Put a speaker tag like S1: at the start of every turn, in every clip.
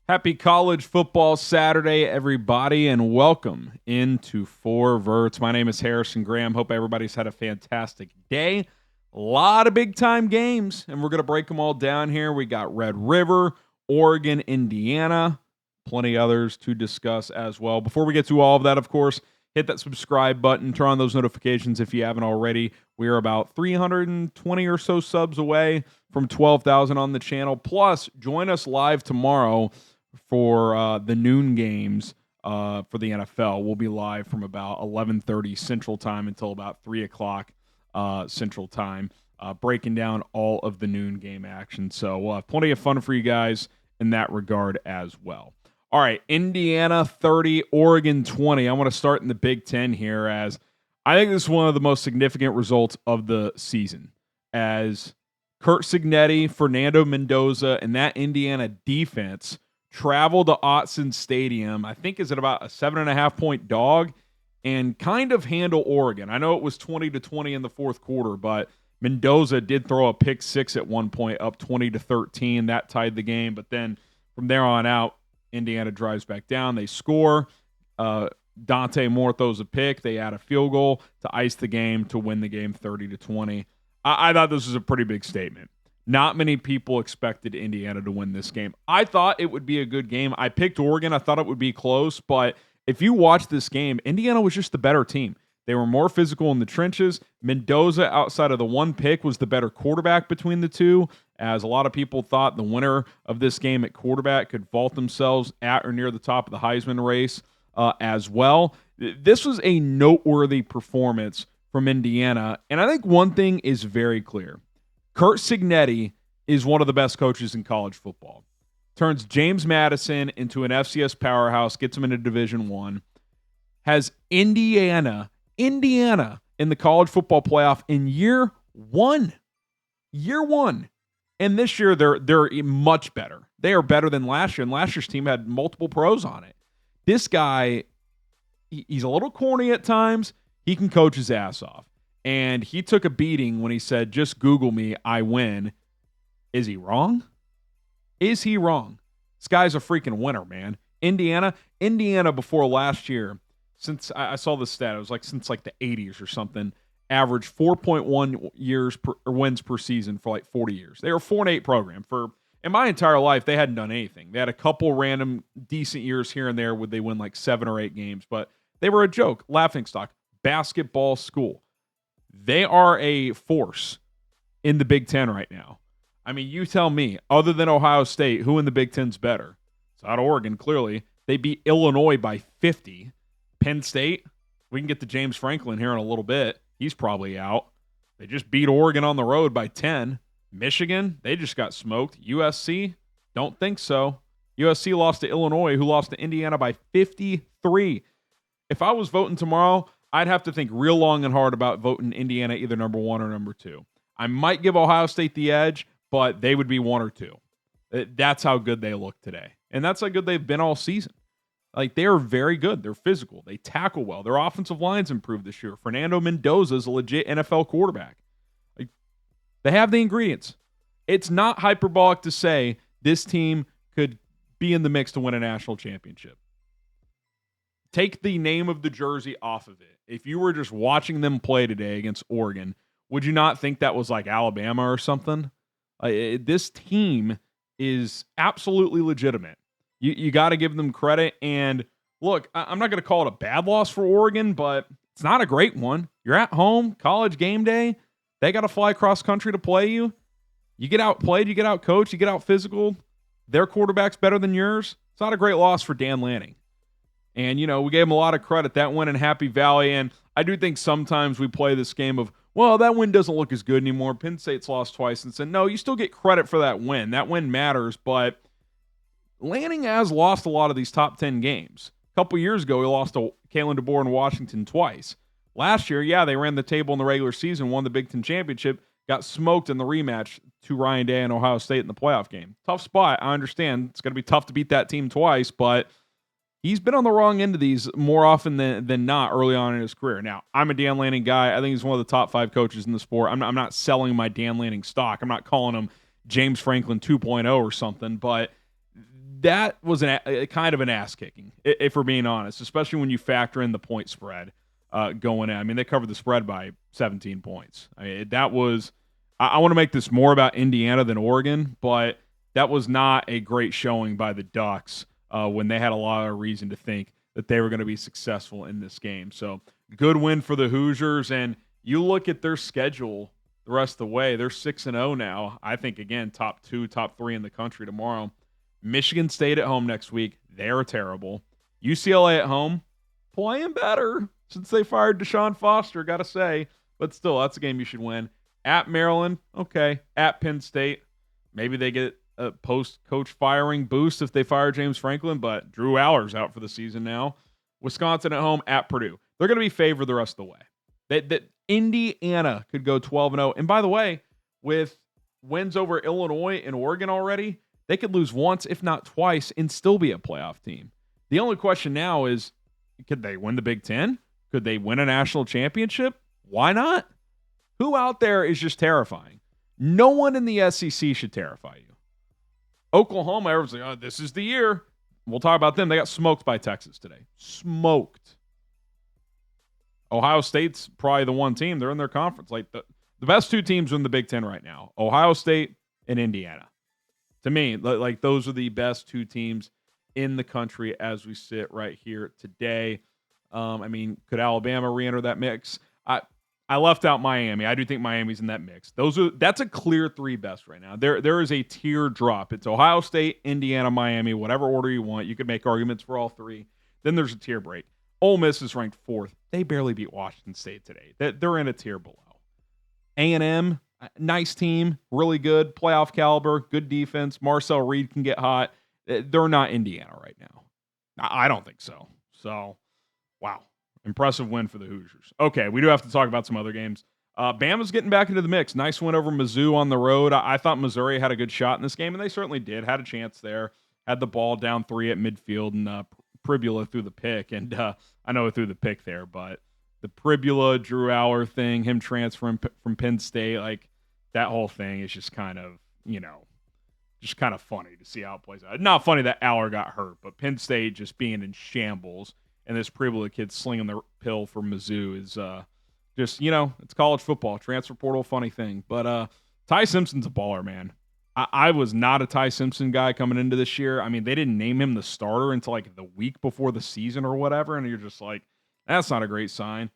S1: Happy College Football Saturday, everybody, and welcome into Four Verts. My name is Harrison Graham. Hope everybody's had a fantastic day. A lot of big-time games, and we're going to break them all down here. We got Red River, Oregon, Indiana, plenty others to discuss as well. Before we get to all of that, of course, hit that subscribe button, turn on those notifications if you haven't already. We are about 320 or so subs away from 12,000 on the channel. Plus, join us live tomorrow for the noon games for the NFL. We'll be live from about 11:30 Central Time until about 3 o'clock Central Time, breaking down all of the noon game action. So we'll have plenty of fun for you guys in that regard as well. All right, Indiana 30, Oregon 20. I want to start in the Big Ten here, as I think this is one of the most significant results of the season, as Curt Cignetti, Fernando Mendoza, and that Indiana defense travel to Autzen Stadium, I think is at about a 7.5-point dog, and kind of handle Oregon. I know it was 20-20 in the fourth quarter, but Mendoza did throw a pick six at one point, up 20-13. That tied the game, but then from there on out, Indiana drives back down. They score. Dante Moore throws a pick. They add a field goal to ice the game to win the game 30-20. I thought this was a pretty big statement. Not many people expected Indiana to win this game. I thought it would be a good game. I picked Oregon. I thought it would be close, but if you watch this game, Indiana was just the better team. They were more physical in the trenches. Mendoza, outside of the one pick, was the better quarterback between the two, as a lot of people thought the winner of this game at quarterback could vault themselves at or near the top of the Heisman race as well. This was a noteworthy performance from Indiana, and I think one thing is very clear. Curt Cignetti is one of the best coaches in college football. Turns James Madison into an FCS powerhouse, gets him into Division I, has Indiana in the college football playoff in year one. And this year they're much better. They are better than last year, and last year's team had multiple pros on it. This guy, he's a little corny at times. He can coach his ass off. And he took a beating when he said, just Google me, I win. Is he wrong? Is he wrong? This guy's a freaking winner, man. Indiana before last year, since I saw this stat, it was like since like the 80s or something, averaged 4.1 wins per season for like 40 years. They were a 4-8 program. In my entire life, they hadn't done anything. They had a couple random decent years here and there where they win like 7 or 8 games, but they were a joke, laughingstock, basketball school. They are a force in the Big Ten right now. I mean, you tell me, other than Ohio State, who in the Big Ten's better? It's not Oregon, clearly. They beat Illinois by 50. Penn State, we can get to James Franklin here in a little bit. He's probably out. They just beat Oregon on the road by 10. Michigan, they just got smoked. USC, don't think so. USC lost to Illinois, who lost to Indiana by 53. If I was voting tomorrow, I'd have to think real long and hard about voting Indiana either number 1 or number 2. I might give Ohio State the edge, but they would be 1 or 2. That's how good they look today. And that's how good they've been all season. Like, they are very good. They're physical. They tackle well. Their offensive line's improved this year. Fernando Mendoza is a legit NFL quarterback. Like, they have the ingredients. It's not hyperbolic to say this team could be in the mix to win a national championship. Take the name of the jersey off of it. If you were just watching them play today against Oregon, would you not think that was like Alabama or something? This team is absolutely legitimate. You got to give them credit. And look, I'm not going to call it a bad loss for Oregon, but it's not a great one. You're at home, college game day. They got to fly cross country to play you. You get outplayed, you get out coached, you get out physical. Their quarterback's better than yours. It's not a great loss for Dan Lanning. And, you know, we gave him a lot of credit. That win in Happy Valley. And I do think sometimes we play this game of, well, that win doesn't look as good anymore. Penn State's lost twice. And said, no, you still get credit for that win. That win matters. But Lanning has lost a lot of these top 10 games. A couple years ago, he lost to Kalen DeBoer in Washington twice. Last year, yeah, they ran the table in the regular season, won the Big Ten championship, got smoked in the rematch to Ryan Day and Ohio State in the playoff game. Tough spot. I understand. It's going to be tough to beat that team twice, but he's been on the wrong end of these more often than not early on in his career. Now, I'm a Dan Lanning guy. I think he's one of the top 5 coaches in the sport. I'm not selling my Dan Lanning stock. I'm not calling him James Franklin 2.0 or something, but that was a kind of an ass kicking, if we're being honest, especially when you factor in the point spread going in. I mean, they covered the spread by 17 points. I mean, that was. I want to make this more about Indiana than Oregon, but that was not a great showing by the Ducks when they had a lot of reason to think that they were going to be successful in this game. So good win for the Hoosiers, and you look at their schedule the rest of the way. They're 6-0 now. I think, again, top 2, top 3 in the country tomorrow. Michigan State at home next week. They're terrible. UCLA at home, playing better since they fired Deshaun Foster, got to say. But still, that's a game you should win. At Maryland, okay. At Penn State, maybe they get a post-coach firing boost if they fire James Franklin, but Drew Allar's out for the season now. Wisconsin at home, at Purdue. They're going to be favored the rest of the way. That Indiana could go 12-0. And by the way, with wins over Illinois and Oregon already, they could lose once, if not twice, and still be a playoff team. The only question now is, could they win the Big Ten? Could they win a national championship? Why not? Who out there is just terrifying? No one in the SEC should terrify you. Oklahoma, everyone's like, oh, this is the year. We'll talk about them. They got smoked by Texas today. Smoked. Ohio State's probably the one team. They're in their conference. Like the best two teams are in the Big Ten right now. Ohio State and Indiana. To me, like those are the best two teams in the country as we sit right here today. I mean, could Alabama re-enter that mix? I left out Miami. I do think Miami's in that mix. That's a clear 3 best right now. There is a tier drop. It's Ohio State, Indiana, Miami, whatever order you want. You could make arguments for all 3. Then there's a tier break. Ole Miss is ranked 4th. They barely beat Washington State today. They're in a tier below. A&M, nice team, really good, playoff caliber, good defense. Marcel Reed can get hot. They're not Indiana right now. I don't think so. So, wow. Impressive win for the Hoosiers. Okay, we do have to talk about some other games. Bama's getting back into the mix. Nice win over Mizzou on the road. I thought Missouri had a good shot in this game, and they certainly did. Had a chance there. Had the ball down 3 at midfield, and Pribula threw the pick. And I know he threw the pick there, but the Pribula, Drew Allar thing, him transferring from Penn State, like that whole thing is just kind of, just kind of funny to see how it plays out. Not funny that Allar got hurt, but Penn State just being in shambles. And this Pribula kid slinging the pill for Mizzou is just, it's college football. Transfer portal, funny thing. But Ty Simpson's a baller, man. I was not a Ty Simpson guy coming into this year. I mean, they didn't name him the starter until like the week before the season or whatever. And you're just like, that's not a great sign.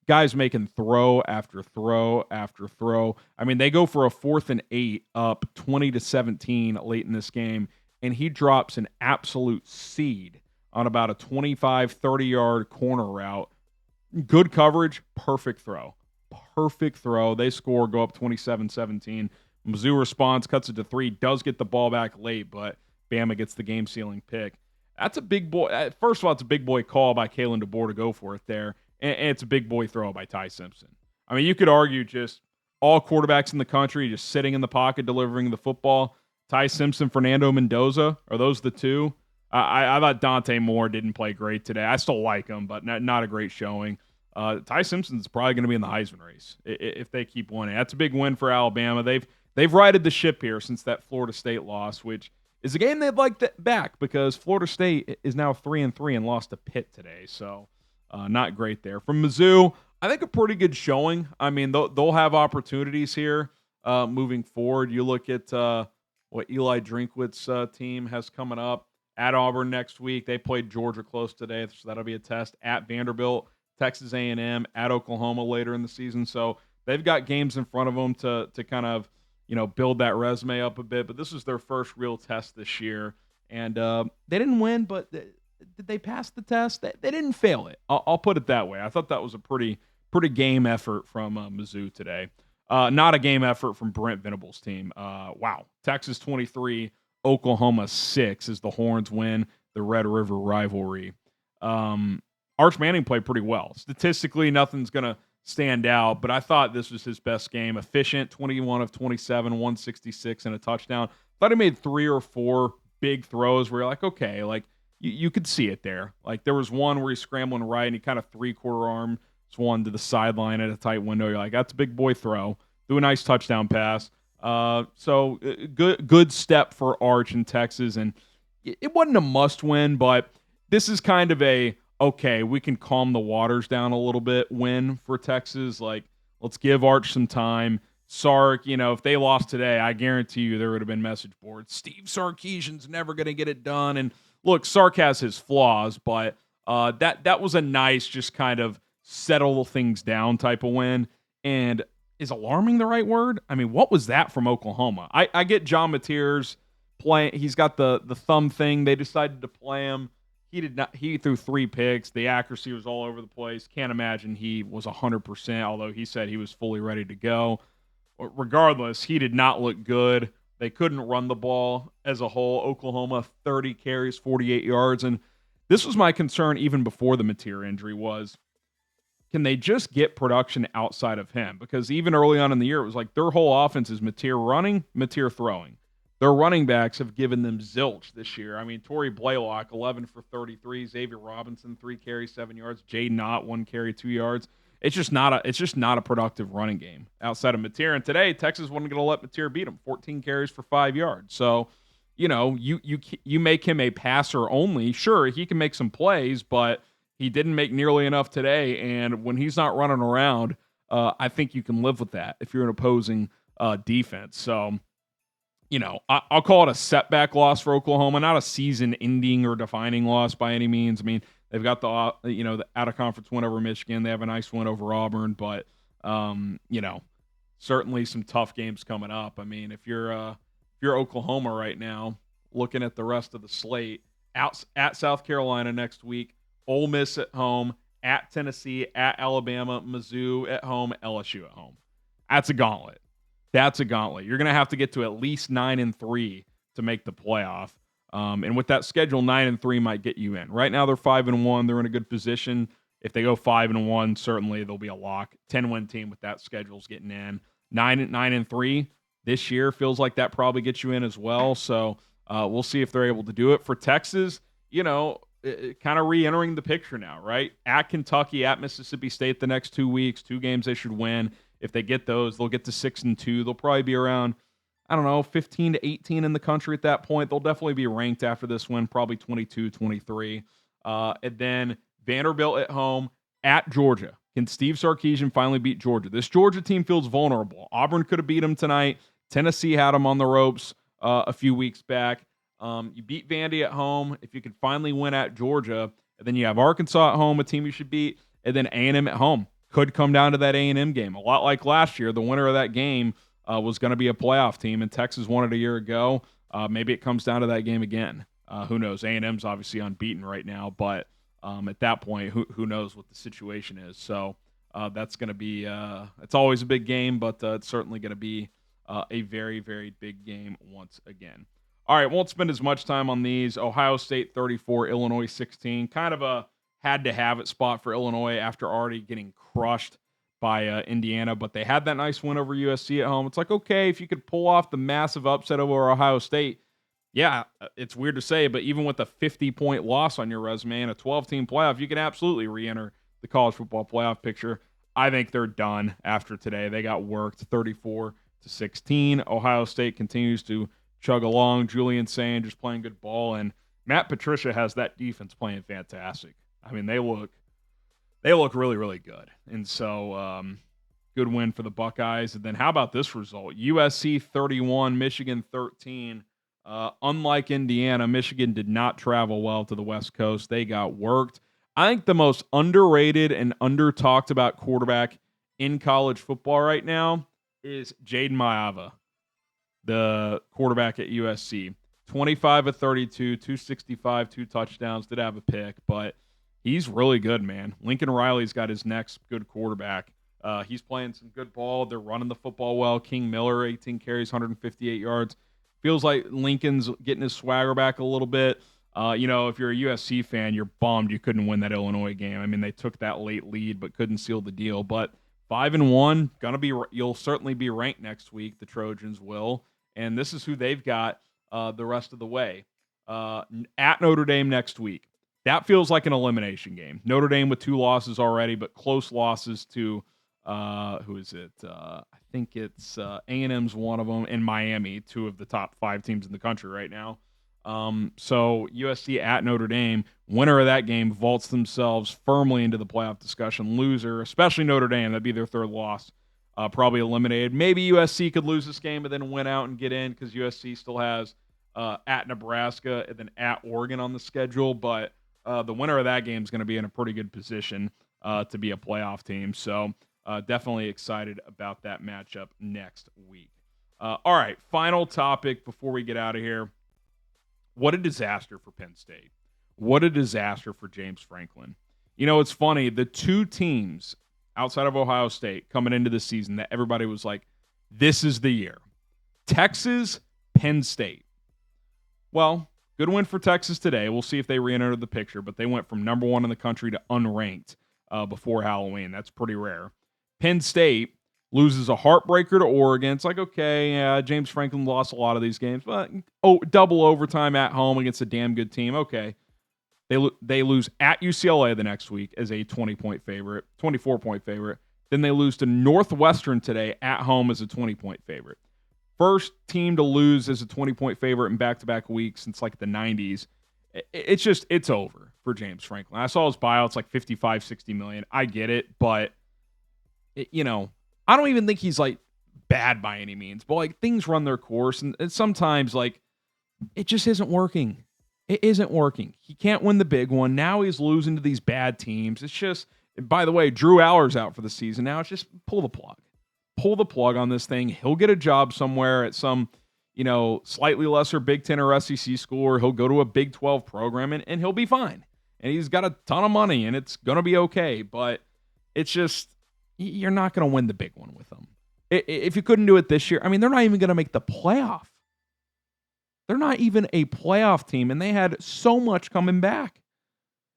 S1: Guys making throw after throw after throw. I mean, they go for a 4th and 8 up 20-17 late in this game. And he drops an absolute seed on about a 25, 30-yard corner route. Good coverage, perfect throw. Perfect throw. They score, go up 27-17. Mizzou responds, cuts it to 3, does get the ball back late, but Bama gets the game-sealing pick. That's a big boy. First of all, it's a big boy call by Kalen DeBoer to go for it there, and it's a big boy throw by Ty Simpson. I mean, you could argue just all quarterbacks in the country just sitting in the pocket delivering the football. Ty Simpson, Fernando Mendoza, are those the two? I thought Dante Moore didn't play great today. I still like him, but not a great showing. Ty Simpson's probably going to be in the Heisman race if they keep winning. That's a big win for Alabama. They've righted the ship here since that Florida State loss, which is a game they'd like back because Florida State is now 3-3 and lost to Pitt today. So not great there. From Mizzou, I think a pretty good showing. I mean, they'll have opportunities here moving forward. You look at what Eli Drinkwitz's team has coming up. At Auburn next week. They played Georgia close today, so that'll be a test. At Vanderbilt, Texas A&M, at Oklahoma later in the season. So they've got games in front of them to kind of, build that resume up a bit. But this is their first real test this year. And they didn't win, but did they pass the test? They didn't fail it. I'll put it that way. I thought that was a pretty game effort from Mizzou today. Not a game effort from Brent Venable's team. Wow. Texas 23, Oklahoma 6 as the Horns win the Red River Rivalry. Arch Manning played pretty well. Statistically, nothing's going to stand out, but I thought this was his best game. Efficient, 21 of 27, 166, and a touchdown. Thought he made 3 or 4 big throws where you're like, okay, like you could see it there. Like there was one where he's scrambling right and he kind of 3/4 arm one to the sideline at a tight window. You're like, that's a big boy throw. Do a nice touchdown pass. So good step for Arch in Texas. And, it wasn't a must win, but this is kind of a, okay, we can calm the waters down a little bit win for Texas. Like, let's give Arch some time. Sark, if they lost today, I guarantee you there would have been message boards. Steve Sarkisian's never going to get it done. And look, Sark has his flaws, but that was a nice, just kind of settle things down type of win. And is alarming the right word? I mean, what was that from Oklahoma? I get John Mateers playing. He's got the thumb thing. They decided to play him. He threw 3 picks. The accuracy was all over the place. Can't imagine he was 100%, although he said he was fully ready to go. Regardless, he did not look good. They couldn't run the ball as a whole. Oklahoma, 30 carries, 48 yards. And this was my concern even before the Mateer injury was, can they just get production outside of him? Because even early on in the year, it was like their whole offense is Mateer running, Mateer throwing. Their running backs have given them zilch this year. I mean, Torrey Blaylock, 11 for 33. Xavier Robinson, 3 carries, 7 yards. Jay Knott, 1 carry, 2 yards. It's just not a productive running game outside of Mateer. And today, Texas wasn't going to let Mateer beat him. 14 carries for 5 yards. So, you make him a passer only. Sure, he can make some plays, but he didn't make nearly enough today. And when he's not running around, I think you can live with that if you're an opposing defense. So, I'll call it a setback loss for Oklahoma, not a season-ending or defining loss by any means. I mean, they've got the out-of-conference win over Michigan. They have a nice win over Auburn, but certainly some tough games coming up. I mean, if you're Oklahoma right now, looking at the rest of the slate, out at South Carolina next week, Ole Miss at home, at Tennessee, at Alabama, Mizzou at home, LSU at home. That's a gauntlet. You're going to have to get to at least 9-3 to make the playoff. And with that schedule, 9-3 might get you in. Right now, they're 5-1. They're in a good position. If they go 5-1, certainly they'll be a lock. 10-win team with that schedule's getting in. 9-3 this year feels like that probably gets you in as well. So we'll see if they're able to do it. For Texas, kind of re-entering the picture now, right? At Kentucky, at Mississippi State the next 2 weeks, 2 games they should win. If they get those, they'll get to 6-2. They'll probably be around, 15-18 in the country at that point. They'll definitely be ranked after this win, probably 22, 23. And then Vanderbilt at home, at Georgia. Can Steve Sarkisian finally beat Georgia? This Georgia team feels vulnerable. Auburn could have beat them tonight. Tennessee had them on the ropes a few weeks back. You beat Vandy at home. If you could finally win at Georgia, and then you have Arkansas at home, a team you should beat, and then A&M at home. Could come down to that A&M game. A lot like last year, the winner of that game was going to be a playoff team, and Texas won it a year ago. Maybe it comes down to that game again. Who knows? A&M's obviously unbeaten right now, but at that point, who knows what the situation is. So that's going to be it's always a big game, but it's certainly going to be a very, very big game once again. All right, won't spend as much time on these. Ohio State 34, Illinois 16. Kind of a had-to-have-it spot for Illinois after already getting crushed by Indiana, but they had that nice win over USC at home. It's like, okay, if you could pull off the massive upset over Ohio State, yeah, it's weird to say, but even with a 50-point loss on your resume and a 12-team playoff, you can absolutely re-enter the college football playoff picture. I think they're done after today. They got worked 34-16. Ohio State continues to chug along. Julian Sand just playing good ball, and Matt Patricia has that defense playing fantastic. I mean, they look really, really good. And so good win for the Buckeyes. And then how about this result? USC 31, Michigan 13. Unlike Indiana, Michigan did not travel well to the West Coast. They got worked. I think the most underrated and under-talked about quarterback in college football right now is Jaden Maiava, the quarterback at USC. 25 of 32, 265, 2 touchdowns, did have a pick, but he's really good, man. Lincoln Riley's got his next good quarterback. He's playing some good ball. They're running the football well. King Miller, 18 carries, 158 yards. Feels like Lincoln's getting his swagger back a little bit. If you're a USC fan, you're bummed you couldn't win that Illinois game. I mean, they took that late lead but couldn't seal the deal. But 5-1, you'll certainly be ranked next week. The Trojans will, and this is who they've got the rest of the way. At Notre Dame next week. That feels like an elimination game. Notre Dame with 2 losses already, but close losses to who is it? I think it's A&M's one of them, and Miami, 2 of the top 5 teams in the country right now. So USC at Notre Dame, winner of that game vaults themselves firmly into the playoff discussion. Loser, especially Notre Dame, that'd be their third loss, probably eliminated. Maybe USC could lose this game and then win out and get in because USC still has at Nebraska and then at Oregon on the schedule. But the winner of that game is going to be in a pretty good position to be a playoff team. So definitely excited about that matchup next week. All right, final topic before we get out of here. What a disaster for Penn State. What a disaster for James Franklin. You know, it's funny. The two teams outside of Ohio State coming into the season that everybody was like, this is the year. Texas, Penn State. Well, good win for Texas today. We'll see if they re-enter the picture, but they went from number 1 in the country to unranked before Halloween. That's pretty rare. Penn State loses a heartbreaker to Oregon. It's like, okay, yeah, James Franklin lost a lot of these games, but double overtime at home against a damn good team. Okay. They lose at UCLA the next week as a 24-point favorite. Then they lose to Northwestern today at home as a 20-point favorite. First team to lose as a 20-point favorite in back-to-back weeks since like the 90s. It's over for James Franklin. I saw his bio. It's like 55, 60 million. I get it, but I don't even think he's like bad by any means, but like things run their course, and sometimes like it just isn't working. It isn't working. He can't win the big one. Now he's losing to these bad teams. It's just, by the way, Drew Allar's out for the season. Now it's just pull the plug. Pull the plug on this thing. He'll get a job somewhere at some, slightly lesser Big Ten or SEC school, or he'll go to a Big 12 program and he'll be fine. And he's got a ton of money and it's going to be okay. But it's just, you're not going to win the big one with them. If you couldn't do it this year, I mean, they're not even going to make the playoff. They're not even a playoff team, and they had so much coming back.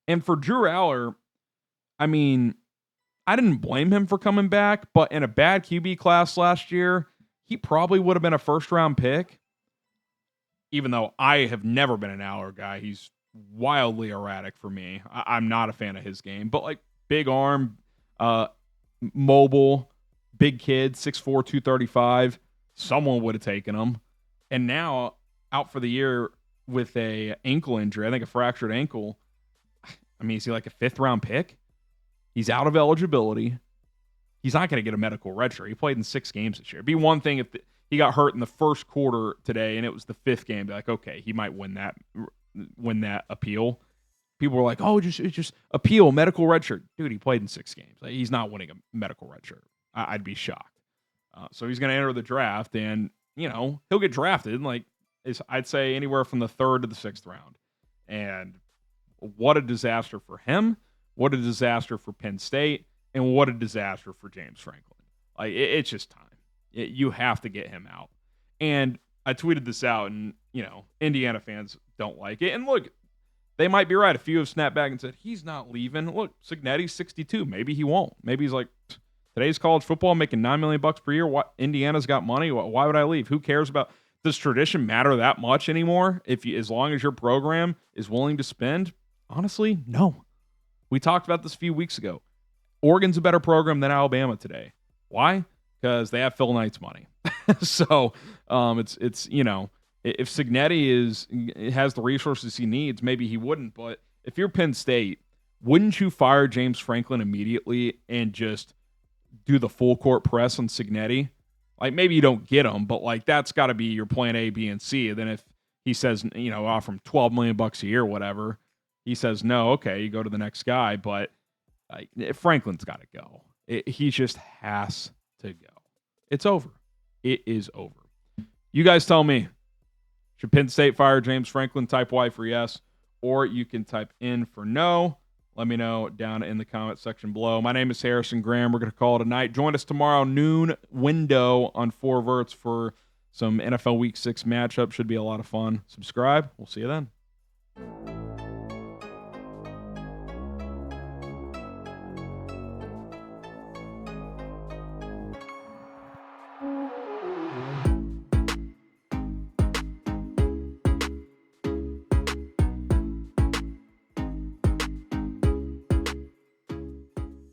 S1: And for Drew Allar, I mean, I didn't blame him for coming back, but in a bad QB class last year, he probably would have been a first-round pick, even though I have never been an Allar guy. He's wildly erratic for me. I'm not a fan of his game, but like big arm, mobile, big kid, 6'4", 235. Someone would have taken him. And now out for the year with a ankle injury, I think a fractured ankle. I mean, is he like a 5th-round pick? He's out of eligibility. He's not going to get a medical redshirt. He played in 6 games this year. It'd be one thing if he got hurt in the first quarter today and it was the 5th game. Be like, okay, he might win that appeal. People were like, oh, just appeal, medical redshirt. Dude, he played in 6 games. He's not winning a medical redshirt. I'd be shocked. So he's going to enter the draft, and, he'll get drafted, I'd say anywhere from the 3rd to the 6th round. And what a disaster for him. What a disaster for Penn State. And what a disaster for James Franklin. It's just time. You have to get him out. And I tweeted this out, and, Indiana fans don't like it. And look, they might be right. A few have snapped back and said, he's not leaving. Look, Cignetti's 62. Maybe he won't. Maybe he's like, today's college football, making $9 million per year. What? Indiana's got money. Why would I leave? Who cares about? Does tradition matter that much anymore? As long as your program is willing to spend? Honestly, no. We talked about this a few weeks ago. Oregon's a better program than Alabama today. Why? Because they have Phil Knight's money. So if Cignetti has the resources he needs, maybe he wouldn't. But if you're Penn State, wouldn't you fire James Franklin immediately and just do the full court press on Cignetti? Maybe you don't get him, but that's got to be your plan A, B, and C. And then if he says, offer him $12 million a year, whatever, he says no, okay, you go to the next guy. But Franklin's got to go. He just has to go. It's over. It is over. You guys tell me, should Penn State fire James Franklin? Type Y for yes, or you can type in for no. Let me know down in the comment section below. My name is Harrison Graham. We're going to call it a night. Join us tomorrow, noon window on 4 Verts for some NFL Week 6 matchup. Should be a lot of fun. Subscribe. We'll see you then.